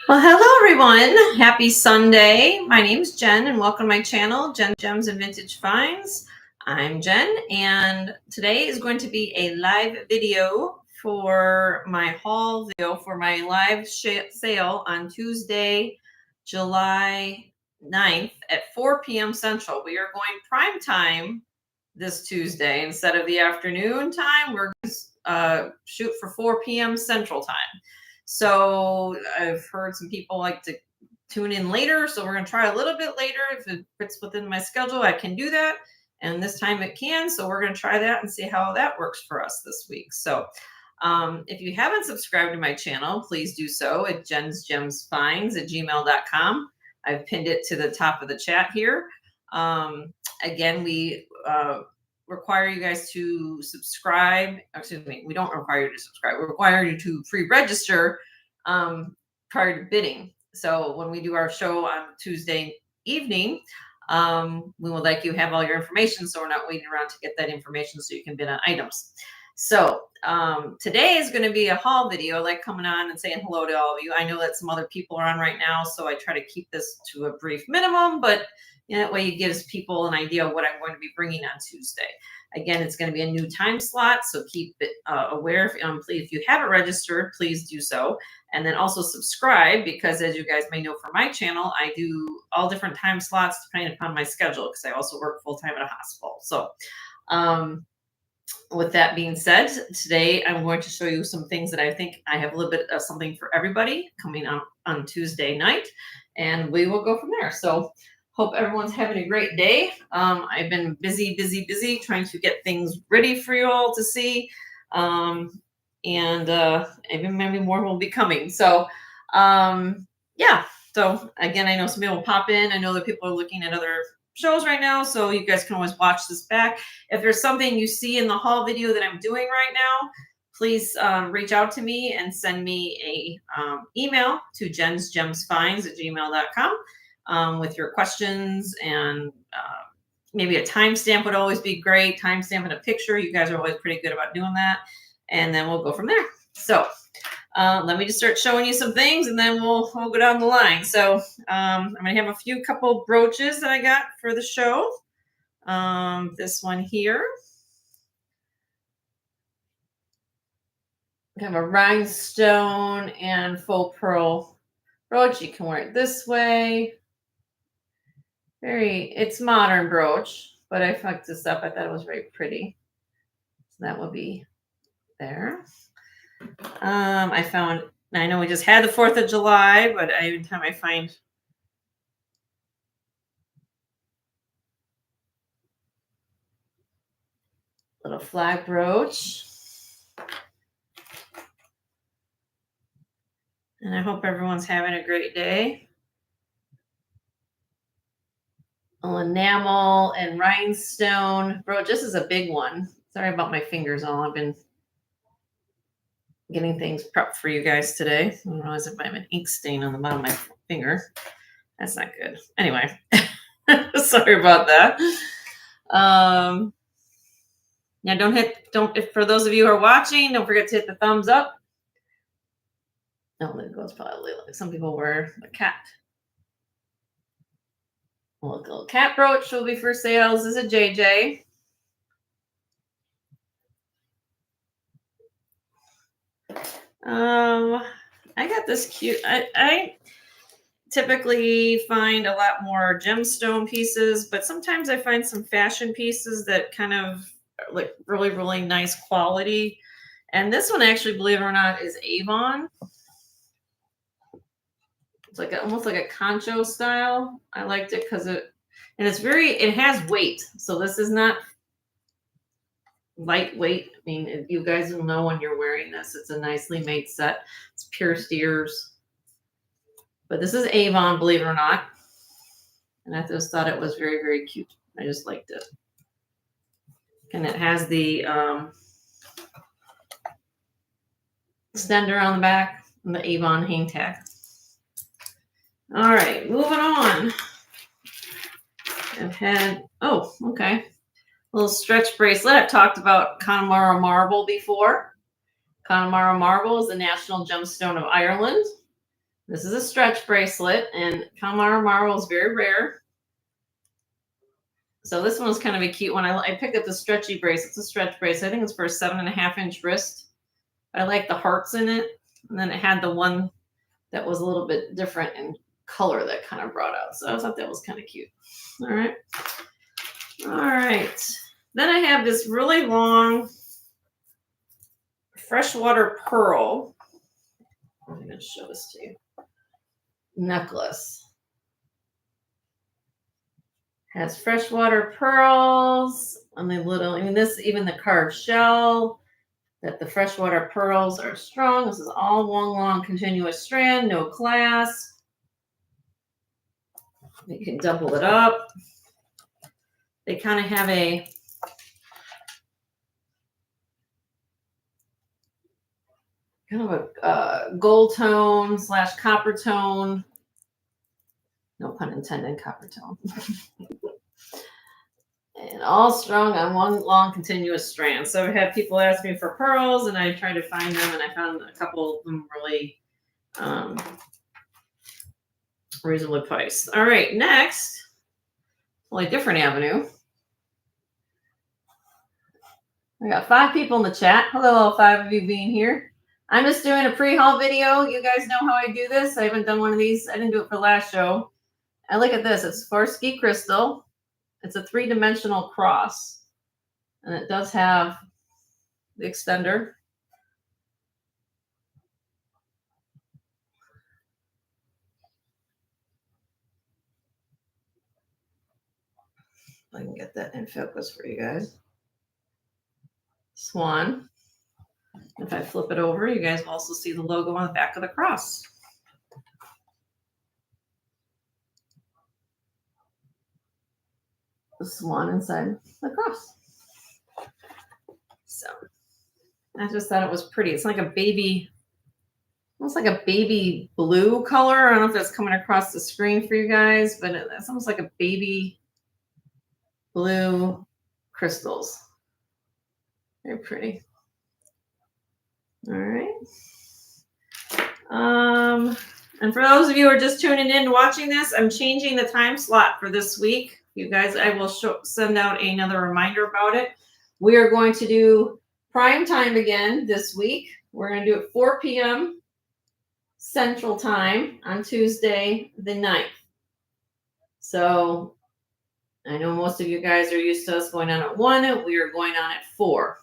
Well, hello everyone. Happy Sunday. My name is Jen and welcome to my channel, Jen Gems and Vintage Finds. I'm Jen and today is going to be a live video for my haul video for my live sale on Tuesday, July 9th at 4 p.m. Central. We are going prime time this Tuesday instead of the afternoon time. We're going to shoot for 4 p.m. Central time. So I've heard some people like to tune in later. So we're going to try a little bit later. If it fits within my schedule, I can do that. And this time it can. So we're going to try that and see how that works for us this week. So if you haven't subscribed to my channel, please do so at jensgemsfinds@gmail.com. I've pinned it to the top of the chat here. Again, we require you guys to subscribe. Excuse me, we don't require you to subscribe. We require you to pre-register prior to bidding. So when we do our show on Tuesday evening, we would like you to have all your information so we're not waiting around to get that information so you can bid on items. So today is going to be a haul video. I like coming on and saying hello to all of you. I know that some other people are on right now, so I try to keep this to a brief minimum, but that way it gives people an idea of what I'm going to be bringing on Tuesday. Again, it's going to be a new time slot, so keep it aware. Please, if you haven't registered, please do so. And then also subscribe, because as you guys may know from my channel, I do all different time slots depending upon my schedule, because I also work full-time at a hospital. So with that being said, today I'm going to show you some things that I think I have a little bit of something for everybody coming on Tuesday night, and we will go from there. So hope everyone's having a great day. I've been busy trying to get things ready for you all to see. Even maybe more will be coming. So yeah. So again, I know some people will pop in. I know that people are looking at other shows right now, so you guys can always watch this back. If there's something you see in the haul video that I'm doing right now, please reach out to me and send me a email to jensgemsfinds@gmail.com with your questions, and maybe a timestamp would always be great. Timestamp and a picture. You guys are always pretty good about doing that, and then we'll go from there. So let me just start showing you some things, and then we'll go down the line. So I'm going to have a couple brooches that I got for the show. This one here. I have a rhinestone and faux pearl brooch. You can wear it this way. It's modern brooch, but I fucked this up. I thought it was very pretty. So that will be there. I know we just had the 4th of July, but every time I find little flag brooch. And I hope everyone's having a great day. Enamel and rhinestone brooch. This is a big one. Sorry about my fingers all. I've been getting things prepped for you guys today. I don't realize if I have an ink stain on the bottom of my finger. That's not good. Anyway, sorry about that. Yeah, for those of you who are watching, don't forget to hit the thumbs up. Oh, there goes probably like some people wear a cat. Little cat brooch will be for sale. This is a JJ. I got this cute. I typically find a lot more gemstone pieces, but sometimes I find some fashion pieces that kind of like really nice quality. And this one, actually, believe it or not, is Avon. It's like almost like a concho style. I liked it because it has weight. So this is not lightweight. I mean, you guys will know when you're wearing this. It's a nicely made set. It's pierced ears. But this is Avon, believe it or not. And I just thought it was very cute. I just liked it. And it has the extender on the back and the Avon hang tag. All right, moving on. I've had, okay. A little stretch bracelet. I've talked about Connemara marble before. Connemara marble is the national gemstone of Ireland. This is a stretch bracelet, and Palmar marble is very rare. So this one was kind of a cute one. I picked up the stretchy bracelet. It's a stretch bracelet. I think it's for a 7.5-inch wrist. I like the hearts in it. And then it had the one that was a little bit different in color that kind of brought out. So I thought that was kind of cute. All right. All right. Then I have this really long freshwater pearl. I'm going to show this to you. Necklace. Has freshwater pearls on the little, I mean, this, even the carved shell, that the freshwater pearls are strong. This is all one long continuous strand, no clasp. You can double it up. They kind of have a gold tone / copper tone. No pun intended, copper tone. And all strung on one long continuous strand. So I've had people ask me for pearls, and I tried to find them, and I found a couple of them really reasonably priced. All right, next, a different avenue. I got 5 people in the chat. Hello, all 5 of you being here. I'm just doing a pre-haul video. You guys know how I do this. I haven't done one of these. I didn't do it for the last show. And look at this. It's Swarovski crystal. It's a 3-dimensional cross. And it does have the extender. I can get that in focus for you guys. Swan. If I flip it over, you guys will also see the logo on the back of the cross. The swan inside the cross. So I just thought it was pretty. It's like a baby, almost like a baby blue color. I don't know if that's coming across the screen for you guys, but it's almost like a baby blue crystals. Very pretty. All right. And for those of you who are just tuning in watching this, I'm changing the time slot for this week. You guys, I will send out another reminder about it. We are going to do prime time again this week. We're going to do it 4 p.m. Central Time on Tuesday the 9th. So I know most of you guys are used to us going on at 1. We are going on at 4.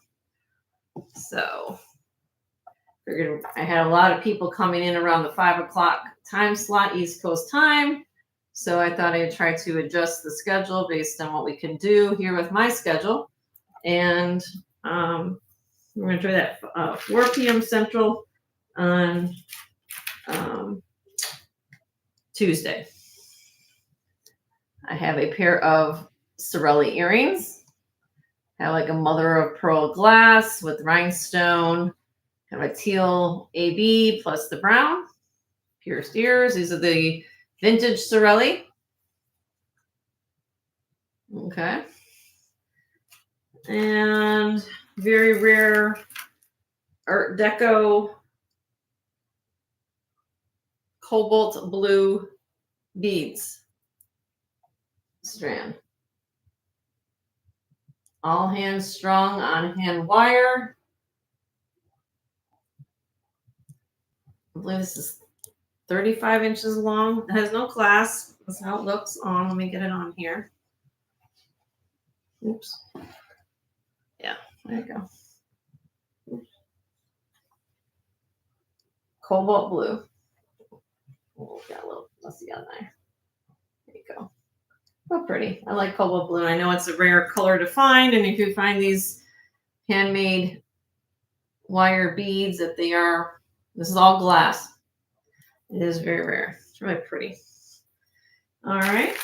So I had a lot of people coming in around the 5 o'clock time slot, East Coast time. So I thought I'd try to adjust the schedule based on what we can do here with my schedule. And we're going to try that 4 p.m. Central on Tuesday. I have a pair of Sorelli earrings. I have like a mother of pearl glass with rhinestone. Have a teal AB plus the brown. Pierced ears. These are the vintage Sorelli. Okay. And very rare Art Deco cobalt blue beads strand. All hands strung on hand wire. I believe this is 35 inches long. It has no clasp. That's how it looks on. Let me get it on here. Oops. Yeah, there you go. Oops. Cobalt blue. Oh, got a little messy on there. There you go. Oh, pretty. I like cobalt blue. I know it's a rare color to find, and if you find these handmade wire beads, that they are, this is all glass. It is very rare. It's really pretty. All right.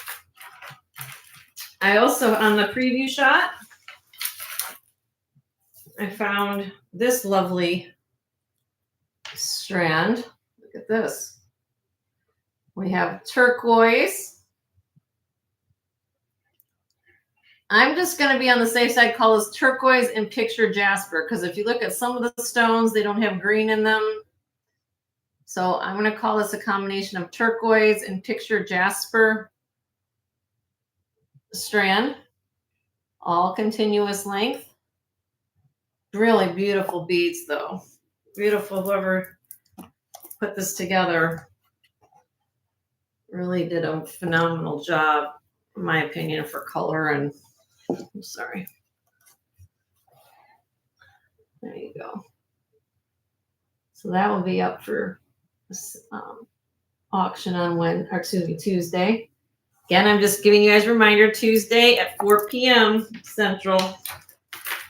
I also, on the preview shot, I found this lovely strand. Look at this. We have turquoise. I'm just going to be on the safe side, call this turquoise and picture jasper, because if you look at some of the stones, they don't have green in them. So I'm going to call this a combination of turquoise and picture jasper strand, all continuous length. Really beautiful beads though. Beautiful. Whoever put this together really did a phenomenal job, in my opinion, for color. And I'm sorry. There you go. So that will be up for auction on Tuesday. Again, I'm just giving you guys a reminder, Tuesday at 4 p.m. Central.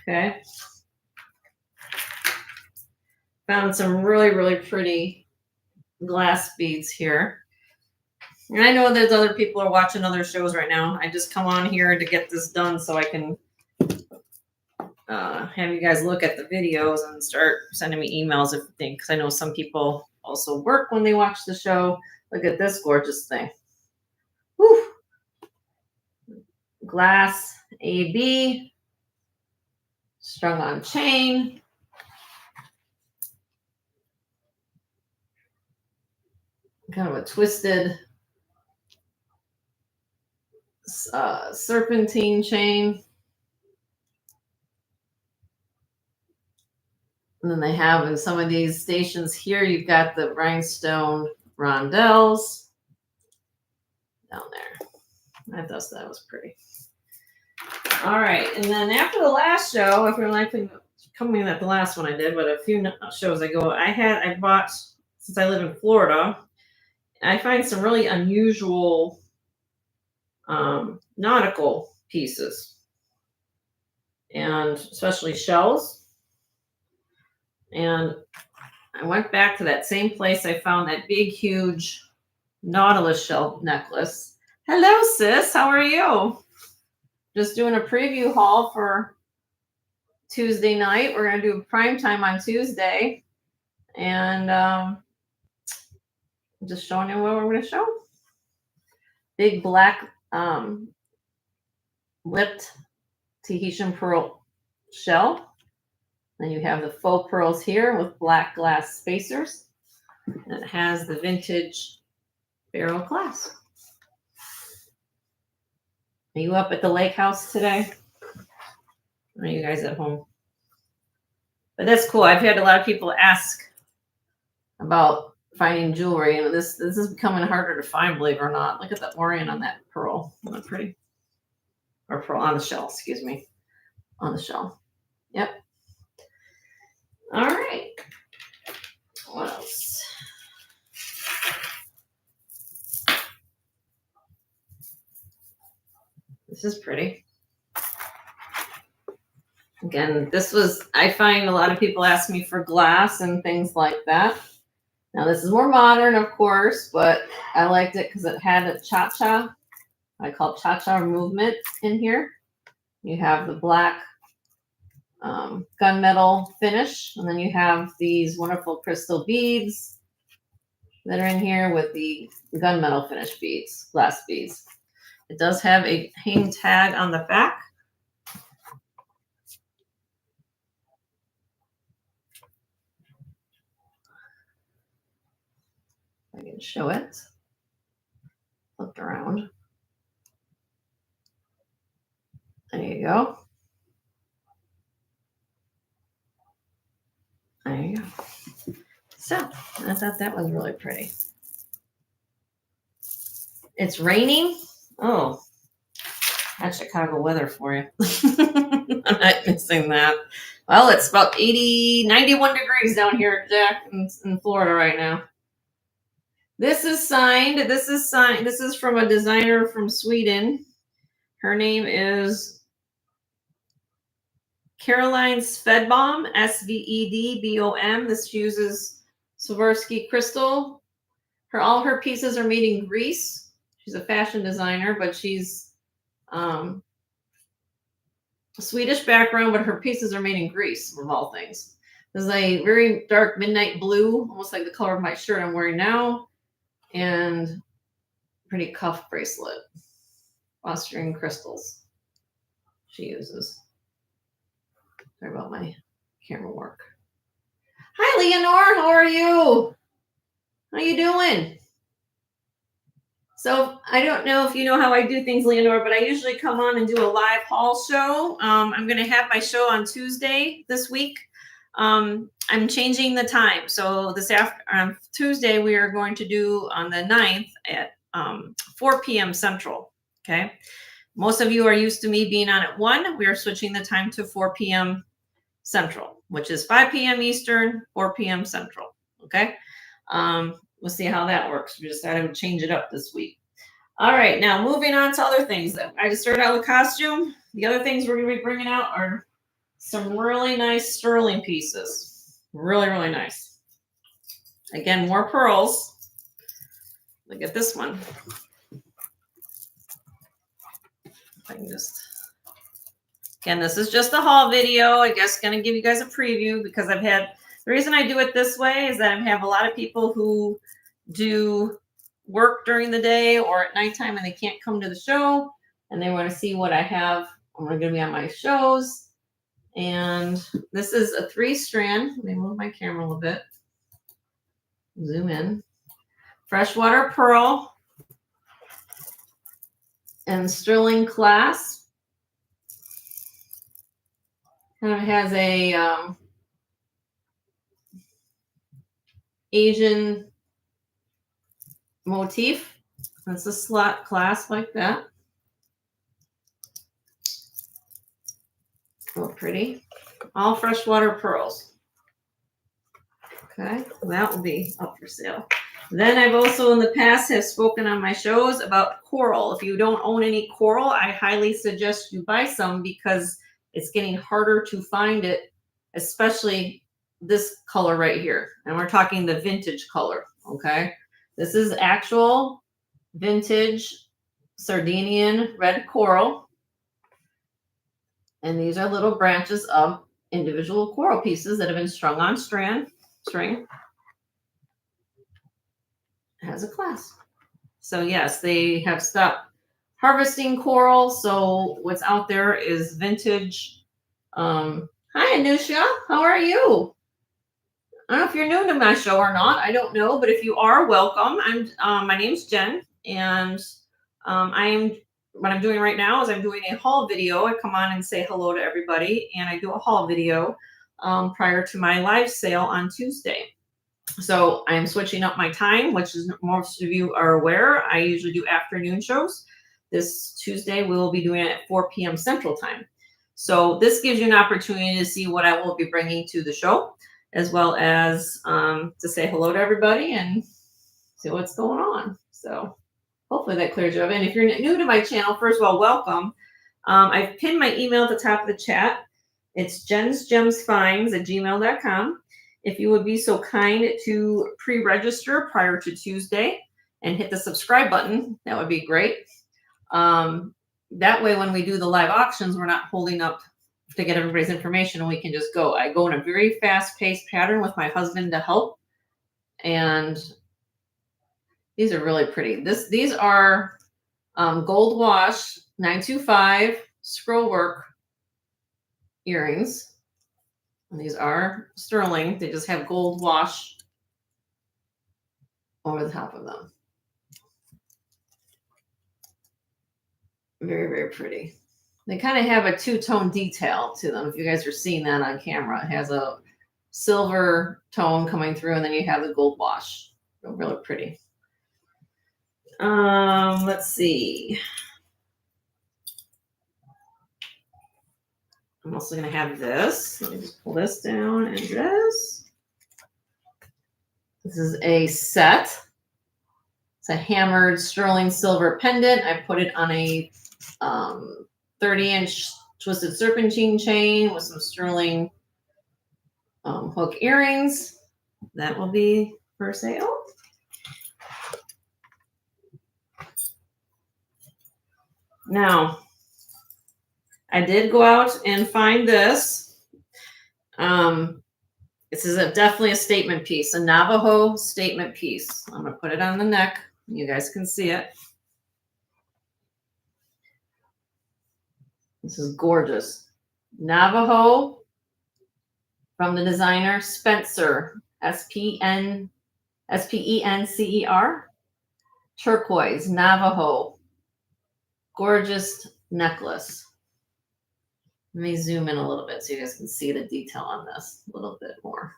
Okay. Found some really, really pretty glass beads here. And I know there's other people are watching other shows right now. I just come on here to get this done so I can have you guys look at the videos and start sending me emails if you think, because I know some people also work when they watch the show. Look at this gorgeous thing. Woo! Glass AB, strung on chain. Kind of a twisted serpentine chain. And then they have in some of these stations here, you've got the rhinestone rondelles down there. I thought that was pretty. All right. And then after the last show, if you're likely coming at the last one I did, but a few shows ago, I bought, since I live in Florida, I find some really unusual nautical pieces, and especially shells. And I went back to that same place I found that big, huge Nautilus shell necklace. Hello, sis. How are you? Just doing a preview haul for Tuesday night. We're going to do prime time on Tuesday. And just showing you what we're going to show. Big black lipped Tahitian pearl shell. Then you have the faux pearls here with black glass spacers. And it has the vintage barrel clasp. Are you up at the lake house today? Or are you guys at home? But that's cool. I've had a lot of people ask about finding jewelry, and this is becoming harder to find, believe it or not. Look at the orient on that pearl. Isn't that pretty? Or pearl on the shell, excuse me. On the shell. Yep. All right. What else? This is pretty. Again, I find a lot of people ask me for glass and things like that. Now, this is more modern, of course, but I liked it because it had a cha-cha. I call cha-cha movement in here. You have the black gunmetal finish, and then you have these wonderful crystal beads that are in here with the gunmetal finish beads, glass beads. It does have a hang tag on the back. I can show it. Flipped around. There you go. There you go. So I thought that was really pretty. It's raining. Oh, that's Chicago weather for you. I'm not missing that. Well, it's about 91 degrees down here, Jack, in Florida right now. This is signed. This is from a designer from Sweden. Her name is Caroline Svedbom, Svedbom. This uses Swarovski crystal. All her pieces are made in Greece. She's a fashion designer, but she's a Swedish background, but her pieces are made in Greece, of all things. This is a very dark midnight blue, almost like the color of my shirt I'm wearing now, and pretty cuff bracelet. Austrian crystals she uses. Sorry about my camera work. Hi, Leonore. How are you? How you doing? So I don't know if you know how I do things, Leonore, but I usually come on and do a live haul show. I'm going to have my show on Tuesday this week. I'm changing the time. So this after Tuesday, we are going to do on the 9th at 4 p.m. Central. Okay. Most of you are used to me being on at 1. We are switching the time to 4 p.m. Central, which is 5 p.m. Eastern, 4 p.m. Central. Okay. We'll see how that works. We decided to change it up this week. All right, now moving on to other things. I just started out with costume. The other things we're going to be bringing out are some really nice sterling pieces. Really, really nice. Again, more pearls. Look at this one. If I can just... Again, this is just a haul video. I guess going to give you guys a preview because I've had... The reason I do it this way is that I have a lot of people who do work during the day or at nighttime and they can't come to the show and they want to see what I have. I'm going to be on my shows. And this is a 3-strand. Let me move my camera a little bit. Zoom in. Freshwater pearl and sterling clasp. Kind of has a Asian motif. That's a slot clasp like that. Oh, pretty. All freshwater pearls. Okay, that will be up for sale. Then I've also in the past have spoken on my shows about coral. If you don't own any coral, I highly suggest you buy some because it's getting harder to find it, especially this color right here. And we're talking the vintage color, okay? This is actual vintage Sardinian red coral. And these are little branches of individual coral pieces that have been strung on string. It has a clasp. So yes, they have stopped harvesting coral. So what's out there is vintage. Hi, Anusha. How are you? I don't know if you're new to my show or not. I don't know, but if you are, welcome. My name's Jen, and what I'm doing right now is I'm doing a haul video. I come on and say hello to everybody, and I do a haul video prior to my live sale on Tuesday. So I'm switching up my time, which is most of you are aware. I usually do afternoon shows. This Tuesday, we will be doing it at 4 p.m. Central Time. So this gives you an opportunity to see what I will be bringing to the show, as well as to say hello to everybody and see what's going on. So hopefully that clears you up. And if you're new to my channel, first of all, welcome. I've pinned my email at the top of the chat. It's jensgemsfinds@gmail.com. If you would be so kind to pre-register prior to Tuesday and hit the subscribe button, that would be great. That way, when we do the live auctions, we're not holding up to get everybody's information and we can just go. I go in a very fast-paced pattern with my husband to help. And these are really pretty. These are gold wash 925 scroll work earrings. And these are sterling. They just have gold wash over the top of them. Very, very pretty. They kind of have a two-tone detail to them. If you guys are seeing that on camera, it has a silver tone coming through, and then you have the gold wash. Really pretty. Let's see. I'm also going to have this. Let me just pull this down and this. This is a set. It's a hammered sterling silver pendant. I put it on a 30-inch twisted serpentine chain with some sterling hook earrings. That will be for sale. Now, I did go out and find this. This is definitely a statement piece, a Navajo statement piece. I'm going to put it on the neck. You guys can see it. This is gorgeous. Navajo from the designer Spencer, S-P-N-C-E-R. Spencer. Turquoise, Navajo. Gorgeous necklace. Let me zoom in a little bit so you guys can see the detail on this a little bit more.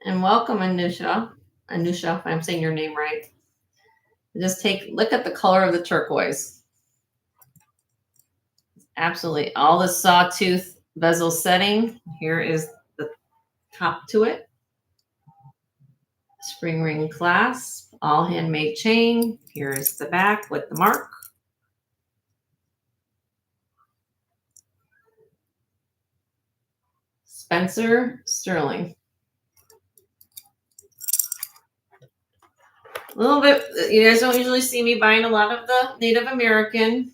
And welcome, Anusha. Anusha, if I'm saying your name right. Just look at the color of the turquoise. Absolutely. All the sawtooth bezel setting. Here is the top to it. Spring ring clasp, all handmade chain. Here is the back with the mark. Spencer Sterling. A little bit, you guys don't usually see me buying a lot of the Native American,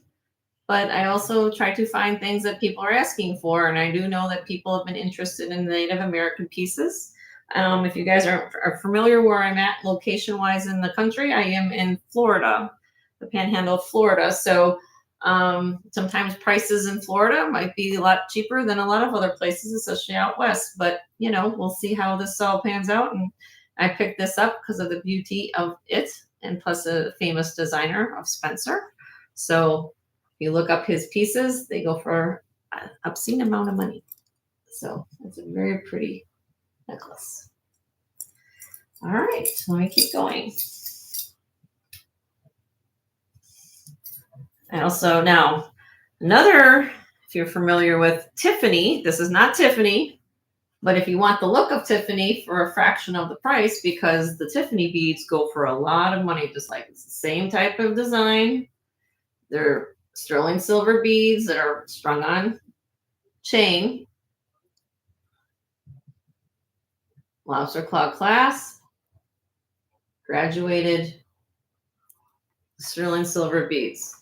but I also try to find things that people are asking for. And I do know that people have been interested in the Native American pieces. If you guys are familiar where I'm at location-wise in the country, I am in Florida, the Panhandle of Florida. So sometimes prices in Florida might be a lot cheaper than a lot of other places, especially out west. But, you know, we'll see how this all pans out. And I picked this up because of the beauty of it and plus a famous designer of Spencer. So if you look up his pieces, they go for an obscene amount of money. So it's a very pretty necklace. All right, let me keep going. And also now another, if you're familiar with Tiffany, this is not Tiffany, but if you want the look of Tiffany for a fraction of the price, because the Tiffany beads go for a lot of money, just like it's the same type of design. They're sterling silver beads that are strung on chain. Lobster claw clasp. Graduated sterling silver beads.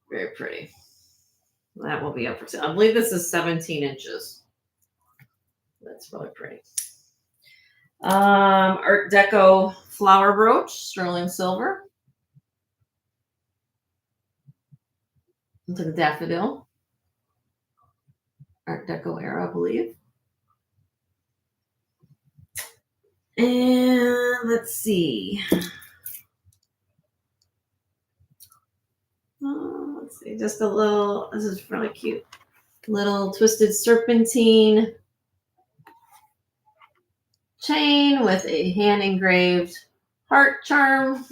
Very pretty. That will be up for sale. I believe this is 17 inches. That's really pretty. Art Deco flower brooch, sterling silver. Into the daffodil. Art Deco era, I believe. And let's see. Let's see, just a little, this is really cute. Little twisted serpentine chain with a hand engraved heart charm.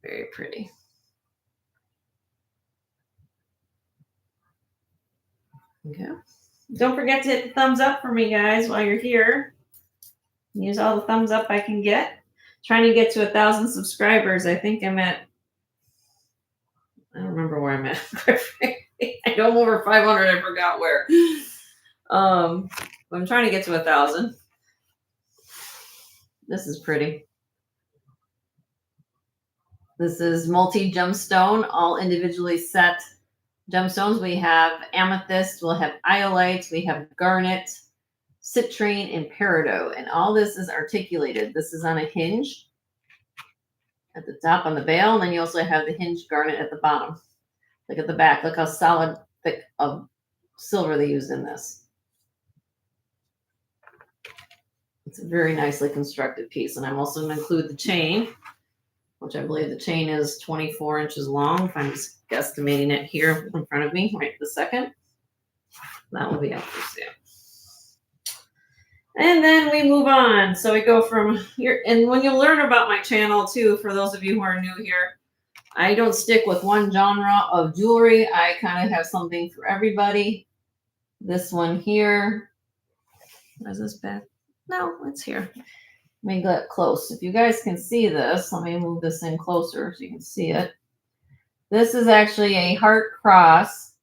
Very pretty. Okay. Don't forget to hit the thumbs up for me, guys, while you're here. Use all the thumbs up I can get. Trying to get to 1,000 subscribers. I think I'm at, I don't remember where I'm at. I know I'm over 500. I forgot where. I'm trying to get to 1,000. This is pretty. This is multi-gemstone, all individually set gemstones. We have amethyst, we'll have iolite, we have garnet, citrine, and peridot. And all this is articulated. This is on a hinge at the top on the bail. And then you also have the hinge garnet at the bottom. Look at the back. Look how solid, thick of silver they used in this. It's a very nicely constructed piece. And I'm also going to include the chain, which I believe the chain is 24 inches long. If I'm just guesstimating it here in front of me right this second. That will be up for sale. And then we move on. So we go from here. And when you learn about my channel too, for those of you who are new here, I don't stick with one genre of jewelry. I kind of have something for everybody. This one here. Is this back? No, it's here. Let me get close. If you guys can see this, let me move this in closer so you can see it. This is actually a heart cross,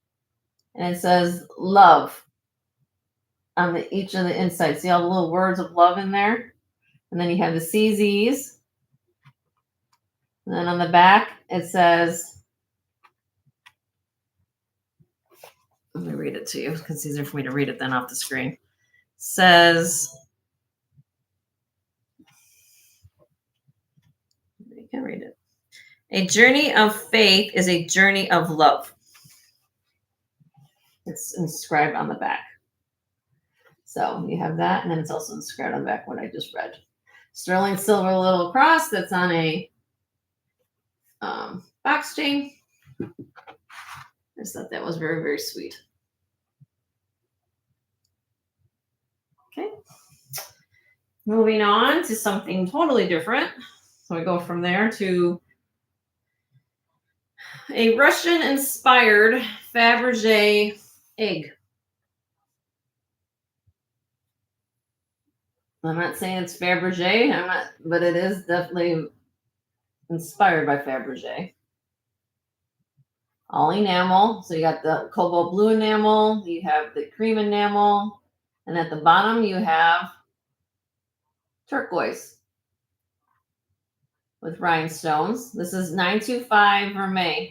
and it says love on each of the insides. See all the little words of love in there? And then you have the CZs. And then on the back, it says, let me read it to you because it's easier for me to read it than off the screen. It says, you can read it. A journey of faith is a journey of love. It's inscribed on the back. So you have that, and then it's also inscribed on the back what I just read. Sterling silver little cross that's on a box chain. I just thought that was very, very sweet. Okay. Moving on to something totally different. So we go from there to a Russian-inspired Fabergé egg. I'm not saying it's Fabergé, but it is definitely inspired by Fabergé. All enamel. So you got the cobalt blue enamel, you have the cream enamel, and at the bottom you have turquoise with rhinestones. This is 925 vermeil,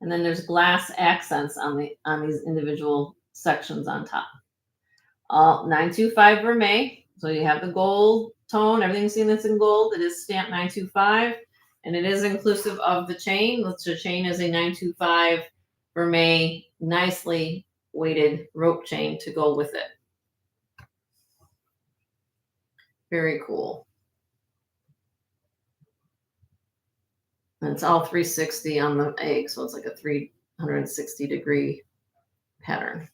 and then there's glass accents on these individual sections on top. All 925 vermeil. So you have the gold tone, everything seen that's in gold. It is stamped 925, and it is inclusive of the chain. The chain is a 925 vermeil, nicely weighted rope chain to go with it. Very cool. And it's all 360 on the egg, so it's like a 360-degree pattern.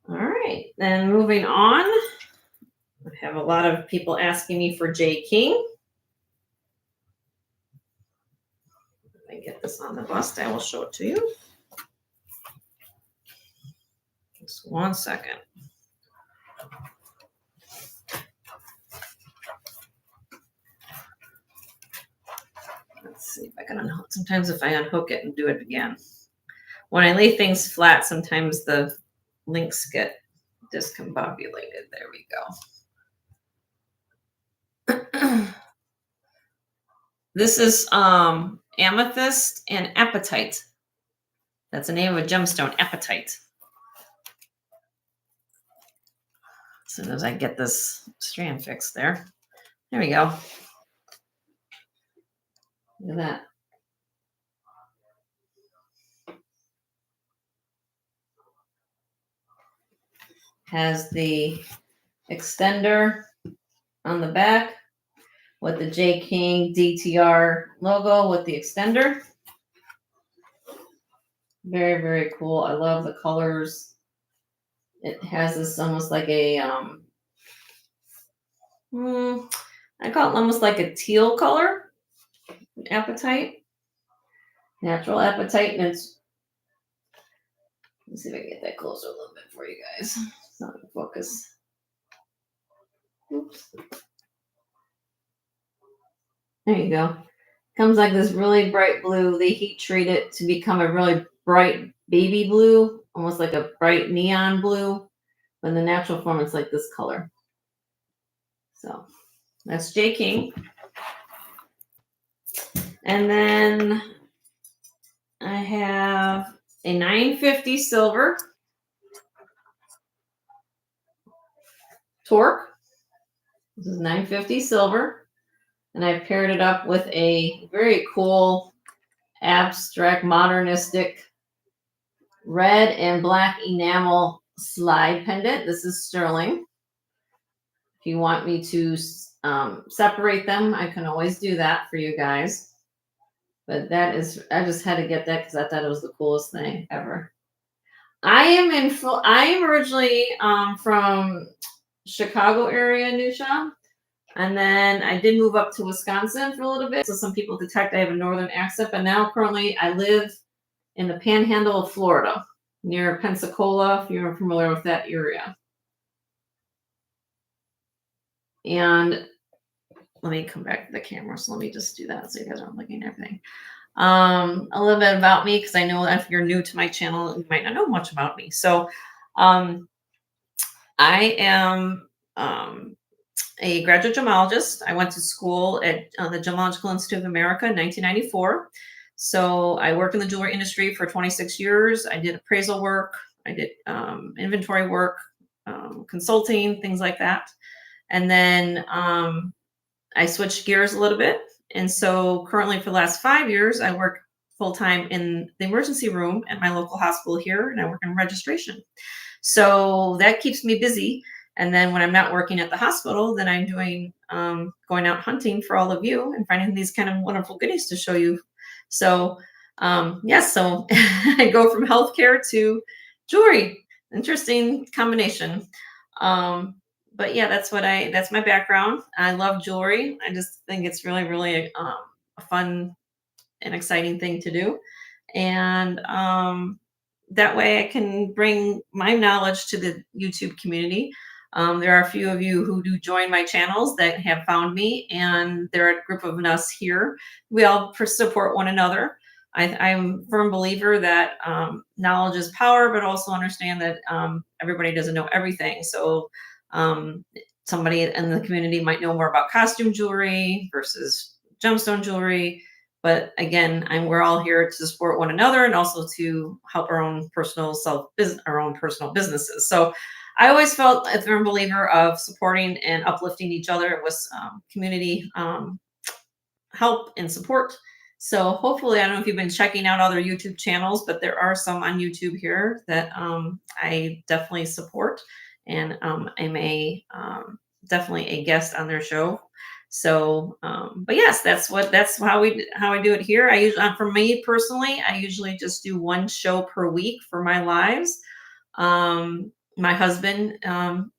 All right, then moving on, I have a lot of people asking me for J. King. If I get this on the bust, I will show it to you. Just 1 second. Let's see if I can unhook. Sometimes if I unhook it and do it again. When I lay things flat, sometimes the links get discombobulated. There we go. This is amethyst and apatite. That's the name of a gemstone, apatite. As soon as I get this strand fixed there. There we go. Look at that. Has the extender on the back with the J. King DTR logo with the extender. Very, very cool. I love the colors. It has this almost like a, I call it almost like a teal color, apatite, natural apatite. And it's, let's see if I can get that closer a little bit for you guys. It's not in focus. Oops. There you go. Comes like this really bright blue. They heat treat it to become a really bright baby blue, almost like a bright neon blue. But in the natural form, it's like this color. So that's J. King. And then I have a 950 silver torque. This is 950 silver. And I paired it up with a very cool abstract modernistic red and black enamel slide pendant. This is sterling. If you want me to separate them, I can always do that for you guys. But that is, I just had to get that because I thought it was the coolest thing ever. I am originally from Chicago area, New Shaw. And then I did move up to Wisconsin for a little bit. So some people detect I have a northern accent, but now currently I live in the panhandle of Florida, near Pensacola, if you're familiar with that area. And let me come back to the camera. So let me just do that so you guys aren't looking at everything. A little bit about me, because I know if you're new to my channel, you might not know much about me. So I am a graduate gemologist. I went to school at the Gemological Institute of America in 1994. So I worked in the jewelry industry for 26 years. I did appraisal work. I did inventory work, consulting, things like that. And then I switched gears a little bit And so currently for the last 5 years, I work full time in the emergency room at my local hospital here, and I work in registration. So that keeps me busy. And then when I'm not working at the hospital, then I'm doing going out hunting for all of you and finding these kind of wonderful goodies to show you. So yes, so I go from healthcare to jewelry. Interesting combination. Um, but yeah, that's my background. I love jewelry. I just think it's really, really a fun and exciting thing to do. And that way I can bring my knowledge to the YouTube community. There are a few of you who do join my channels that have found me, and there are a group of us here. We all support one another. I'm a firm believer that knowledge is power, but also understand that everybody doesn't know everything. So um, somebody in the community might know more about costume jewelry versus gemstone jewelry, but again, we're all here to support one another and also to help our own personal our own personal businesses. So I always felt a firm believer of supporting and uplifting each other with community help and support. So hopefully, I don't know if you've been checking out other YouTube channels, but there are some on YouTube here that I definitely support, and I'm definitely a guest on their show. So, but yes, that's how I do it here. I usually, for me personally, I usually just do one show per week for my lives. My husband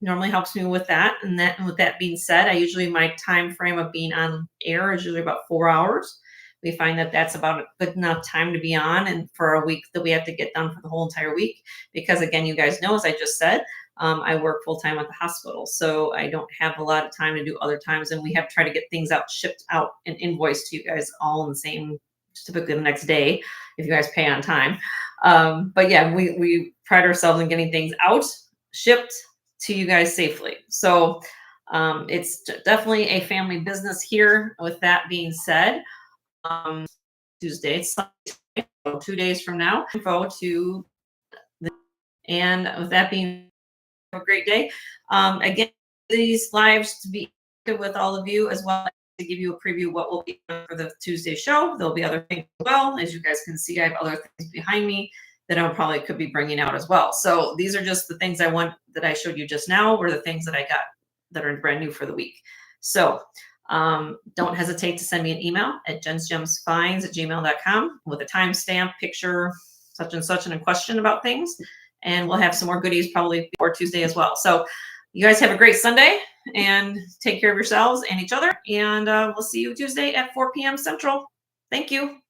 normally helps me with that, and with that being said, I usually my time frame of being on air is usually about 4 hours. We find that that's about a good enough time to be on, and for a week that we have to get done for the whole entire week. Because again, you guys know, as I just said, I work full time at the hospital, so I don't have a lot of time to do other times, and we have to try to get things out, shipped out, and invoiced to you guys all in the same, typically the next day, if you guys pay on time. But yeah, we pride ourselves in getting things out, shipped to you guys safely. So it's definitely a family business here. With that being said, Tuesday, it's 2 days from now, info to and with that being, have a great day. Again, these lives to be with all of you as well, to give you a preview of what will be for the Tuesday show. There'll be other things as well. As you guys can see, I have other things behind me that I probably could be bringing out as well. So these are just the things I want that I showed you just now, or the things that I got that are brand new for the week. So don't hesitate to send me an email at jensgemsfinds@gmail.com with a timestamp, picture, such and such, and a question about things. And we'll have some more goodies probably before Tuesday as well. So you guys have a great Sunday and take care of yourselves and each other. And we'll see you Tuesday at 4 p.m. Central. Thank you.